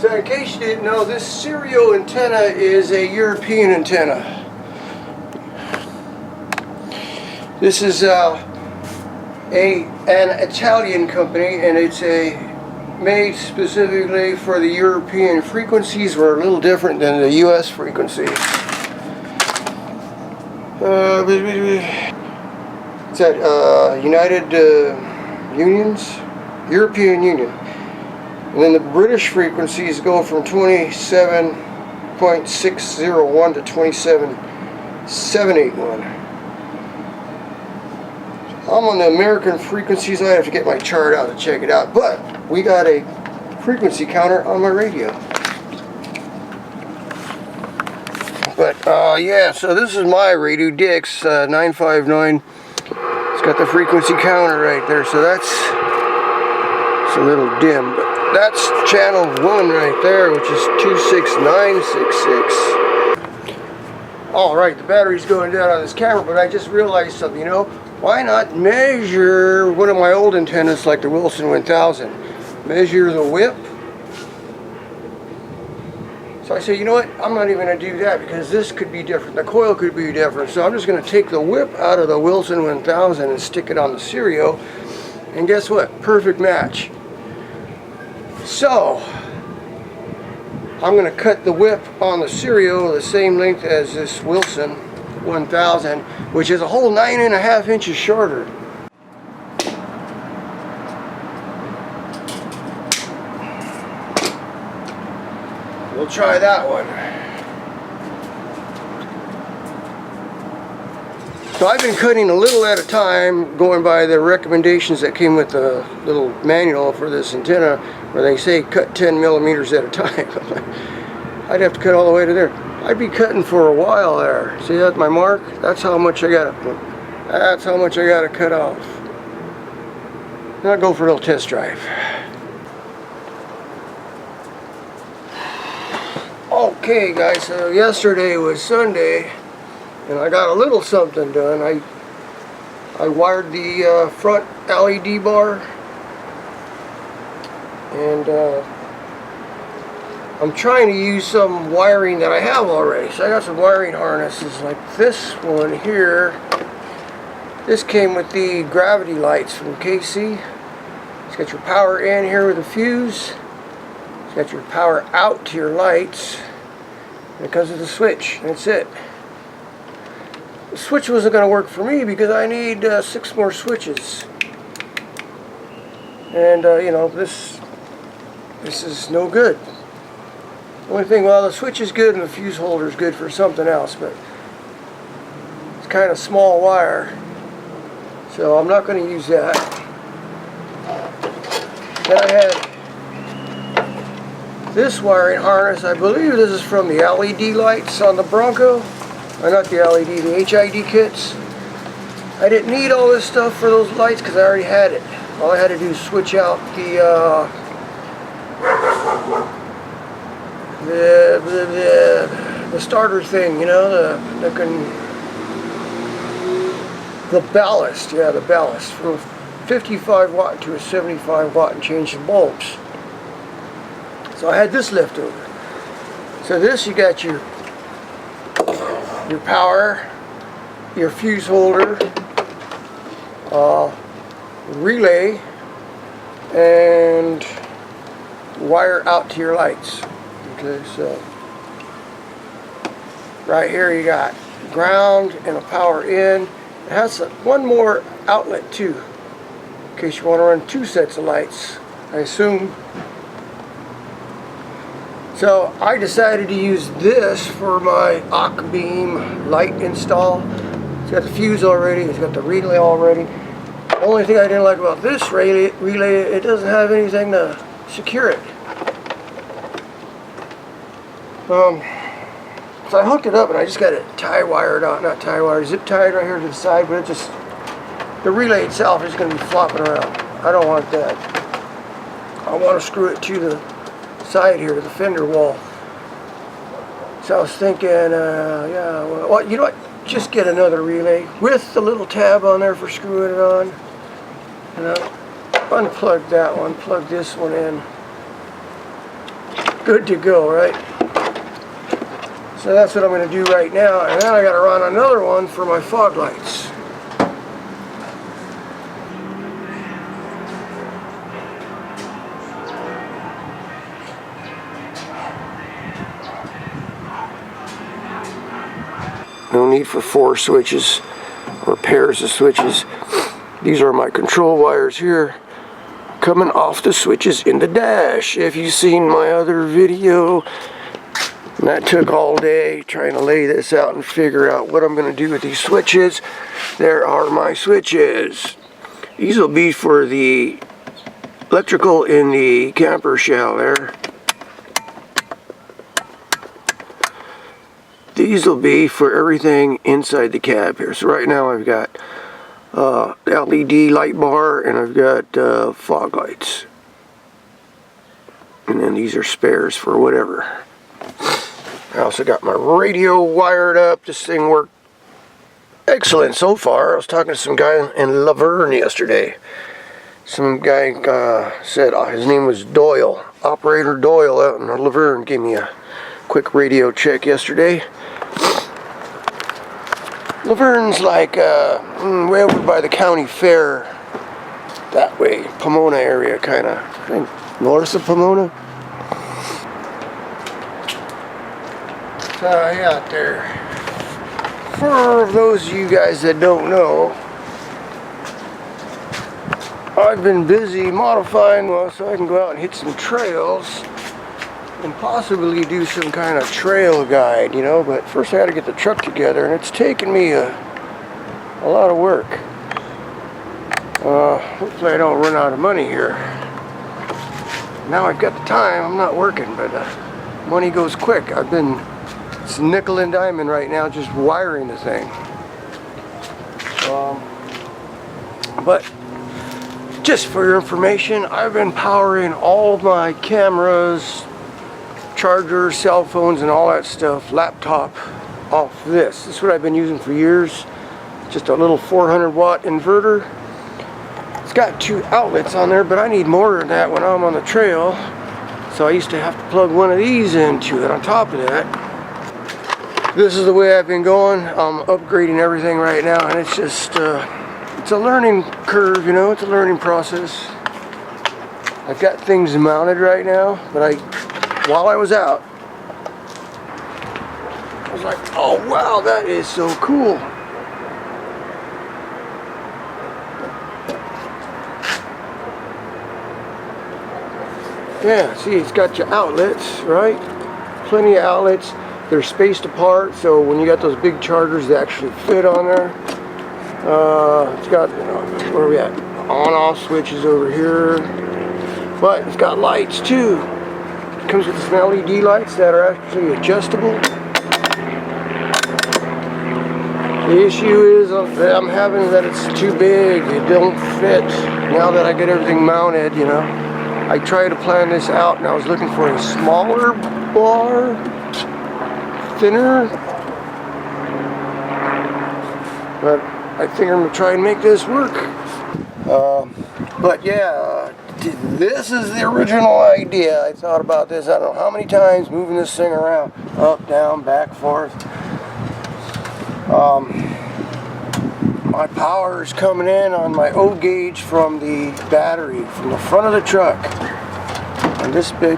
So in case you didn't know, this Sirrio antenna is a European antenna. This is an Italian company, and it's made specifically for the European frequencies. We're a little different than the US frequencies. It's at United Unions, European Union. And then the British frequencies go from 27.601 to 27.781. I'm on the American frequencies. I have to get my chart out to check it out. But we got a frequency counter on my radio. But yeah, so this is my radio, Dix 959. It's got the frequency counter right there, so it's a little dim, but that's channel 1 right there, which is 26966. Alright, the battery's going down on this camera, but I just realized something, you know. Why not measure one of my old antennas like the Wilson 1000? Measure the whip. So I say, you know what, I'm not even going to do that because this could be different. The coil could be different. So I'm just going to take the whip out of the Wilson 1000 and stick it on the Sirrio. And guess what? Perfect match. So I'm going to cut the whip on the Sirrio the same length as this Wilson 1000, which is a whole 9.5 inches shorter. We'll try that one. So I've been cutting a little at a time, going by the recommendations that came with the little manual for this antenna, where they say cut 10 millimeters at a time. I'd have to cut all the way to there. I'd be cutting for a while there. See, that's my mark? That's how much I gotta cut off. Now I'll go for a little test drive. Okay guys, so yesterday was Sunday and I got a little something done. I wired the front LED bar, and I'm trying to use some wiring that I have already. So I got some wiring harnesses like this one here. This came with the gravity lights from KC. It's got your power in here with a fuse. It's got your power out to your lights. And it comes with a switch. That's it. The switch wasn't going to work for me because I need 6 more switches. And you know, this is no good. The only thing, well, the switch is good and the fuse holder is good for something else, but it's kind of small wire, so I'm not going to use that. Then I had this wiring harness. I believe this is from the LED lights on the Bronco. Or not the LED, the HID kits. I didn't need all this stuff for those lights because I already had it. All I had to do is switch out the starter thing, you know, the ballast, yeah, the ballast, from a 55 watt to a 75 watt, and change the bulbs. So I had this left over. So this, you got your power, your fuse holder, relay, and wire out to your lights. Okay, so right here you got ground and a power in. It has one more outlet too, in case you want to run 2 sets of lights, I assume. So I decided to use this for my Auxbeam light install. It's got the fuse already, it's got the relay already. The only thing I didn't like about this relay, it doesn't have anything to secure it. So I hooked it up and I just got it tie wired on, not tie wired, zip tied right here to the side, but it just, the relay itself is going to be flopping around. I don't want that. I want to screw it to the side here, to the fender wall. So I was thinking, yeah, well, you know what, just get another relay with the little tab on there for screwing it on. And I'll unplug that one, plug this one in. good to go, right? So that's what I'm going to do right now, and then I got to run another one for my fog lights. No need for 4 switches or pairs of switches. These are my control wires here, coming off the switches in the dash. If you've seen my other video, that took all day trying to lay this out and figure out what I'm going to do with these switches. There are my switches. These will be for the electrical in the camper shell there. These will be for everything inside the cab here. So right now I've got LED light bar and I've got fog lights. And then these are spares for whatever. I also got my radio wired up. This thing worked excellent so far. I was talking to some guy in Laverne yesterday. Some guy said his name was Doyle. Operator Doyle out in Laverne gave me a quick radio check yesterday. Laverne's like way over by the county fair, that way, Pomona area kind of, I think north of Pomona. So yeah, out there. For those of you guys that don't know, I've been busy modifying one so I can go out and hit some trails and possibly do some kind of trail guide, you know, but first I had to get the truck together, and it's taken me a lot of work. Hopefully I don't run out of money here. Now I've got the time, I'm not working, but money goes quick. It's nickel and diamond right now just wiring the thing. But just for your information, I've been powering all my cameras, chargers, cell phones, and all that stuff, laptop, off this. This is what I've been using for years. Just a little 400 watt inverter. It's got 2 outlets on there, but I need more than that when I'm on the trail. So I used to have to plug one of these into it on top of that. This is the way I've been going. I'm upgrading everything right now, and it's just, it's a learning curve, you know, it's a learning process. I've got things mounted right now, but while I was out, I was like, oh wow, that is so cool. Yeah, see, it's got your outlets, right? Plenty of outlets. They're spaced apart, so when you got those big chargers, they actually fit on there. It's got, you know, where are we at? On-off switches over here. But it's got lights too. It comes with some LED lights that are actually adjustable. The issue is that I'm having that it's too big. It don't fit. Now that I get everything mounted, you know. I tried to plan this out, and I was looking for a smaller bar, thinner. But I think I'm going to try and make this work. But yeah, this is the original idea. I thought about this, I don't know how many times, moving this thing around. Up, down, back, forth. My power is coming in on my O gauge from the battery, from the front of the truck. And this big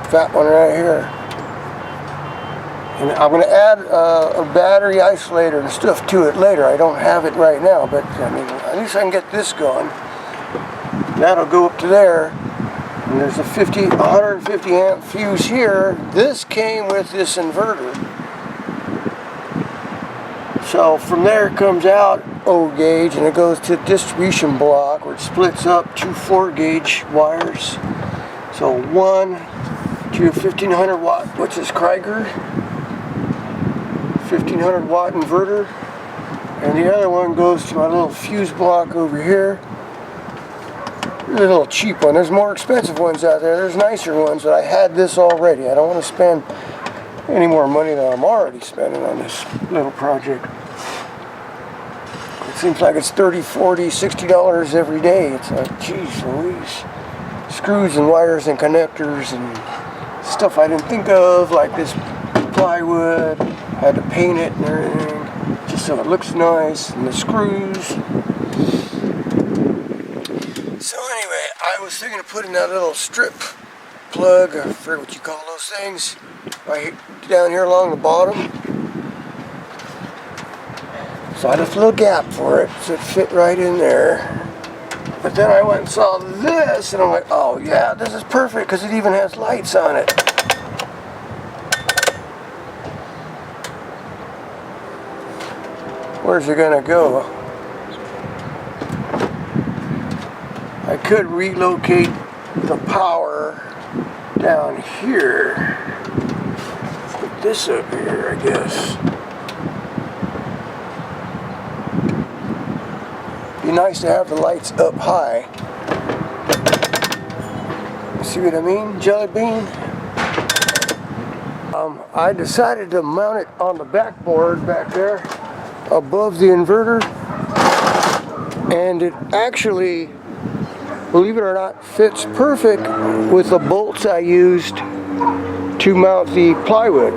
fat one right here. And I'm going to add a battery isolator and stuff to it later. I don't have it right now, but I mean, at least I can get this going. That'll go up to there. And there's a 150 amp fuse here. This came with this inverter. So from there it comes out O gauge and it goes to the distribution block where it splits up 2 4 gauge wires. So one to 1500 watt, which is Krieger, 1500 watt inverter, and the other one goes to my little fuse block over here. A little cheap one. There's more expensive ones out there. There's nicer ones, but I had this already. I don't want to spend any more money than I'm already spending on this little project. It seems like it's $30, $40, $60 every day. It's like, geez Louise. Screws and wires and connectors and stuff I didn't think of, like this plywood. Had to paint it and everything, just so it looks nice, and the screws. So anyway, I was thinking of putting that little strip plug, I forget what you call those things, right down here along the bottom. So I left a little gap for it, so it fit right in there. But then I went and saw this, and I'm like, oh yeah, this is perfect, because it even has lights on it. Where's it gonna go? I could relocate the power down here. Put this up here, I guess. Be nice to have the lights up high. See what I mean, Jelly Bean? I decided to mount it on the backboard back there above the inverter, and it actually, believe it or not, fits perfect with the bolts I used to mount the plywood.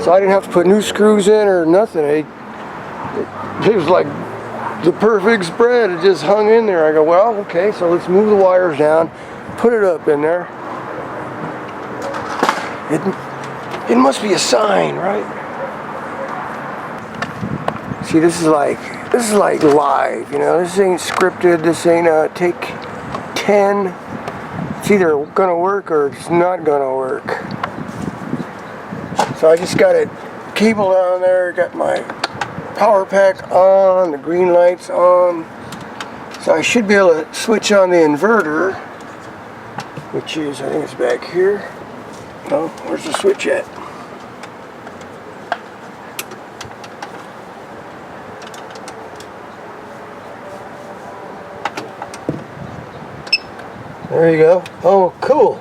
So I didn't have to put new screws in or nothing. It was like the perfect spread. It just hung in there. I go, well, okay, so let's move the wires down, put it up in there. It must be a sign, right? See, this is like live, you know. This ain't scripted. This ain't take 10. It's either gonna work or it's not gonna work. So I just got it cabled on there. Got my power pack on, the green lights on. So I should be able to switch on the inverter, which is, I think it's back here. No, where's the switch at? There you go. Oh, cool.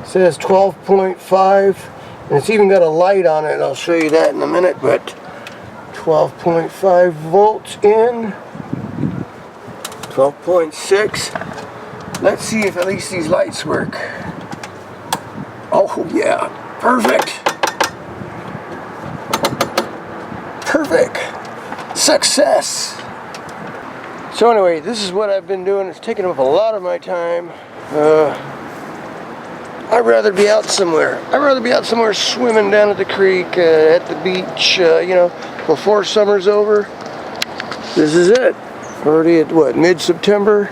It says 12.5, and it's even got a light on it. I'll show you that in a minute, but 12.5 volts in, 12.6. Let's see if at least these lights work. Oh yeah, perfect. Perfect. Success. So anyway, this is what I've been doing. It's taking up a lot of my time. I'd rather be out somewhere. I'd rather be out somewhere swimming down at the creek, at the beach, you know, before summer's over. This is it. Already at what, mid-September?